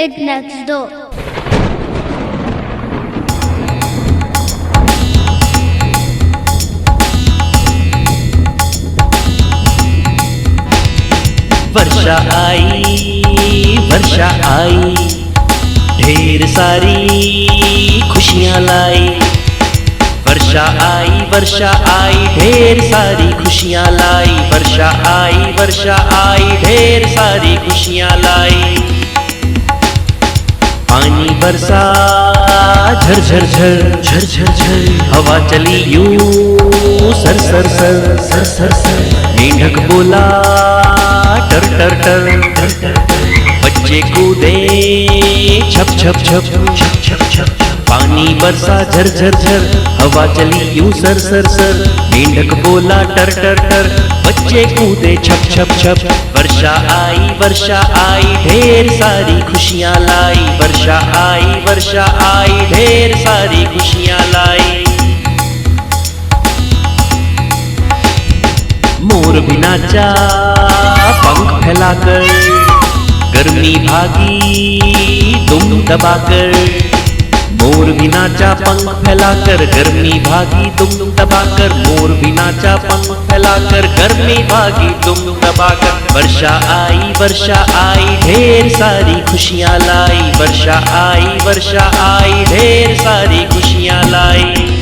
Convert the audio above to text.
kid next door. वर्षा आई, ढेर सारी खुशियाँ लाई। वर्षा आई, ढेर सारी खुशियाँ लाई। वर्षा आई, ढेर सारी खुशियाँ लाई। पानी बरसा झर झर झर झर झर झर, हवा चली यूं sir sir sir sir sir sir. मेंढक बोला टर टर टर टर टर, बच्चे कूदे छप छप छप छप छप छप। पानी बरसा झर झर झर, हवा चली यूं सर सर सर। मेंढक बोला टर टर टर, बच्चे कूदे छप छप छप। वर्षा आई, ढेर सारी खुशियाँ लाई। वर्षा आई, ढेर सारी खुशियाँ लाई। मोर भी नाचा पंख फैलाकर, गर्मी भागी तुम दबाकर। मोर भी नाचा पंख फैलाकर, गर्मी भागी तुम दबाकर। मोर भी नाचा पंख फैलाकर, गर्मी भागी तुम दबाकर। वर्षा आई, ढेर सारी खुशियाँ लाई। वर्षा आई, ढेर सारी खुशियाँ लाई।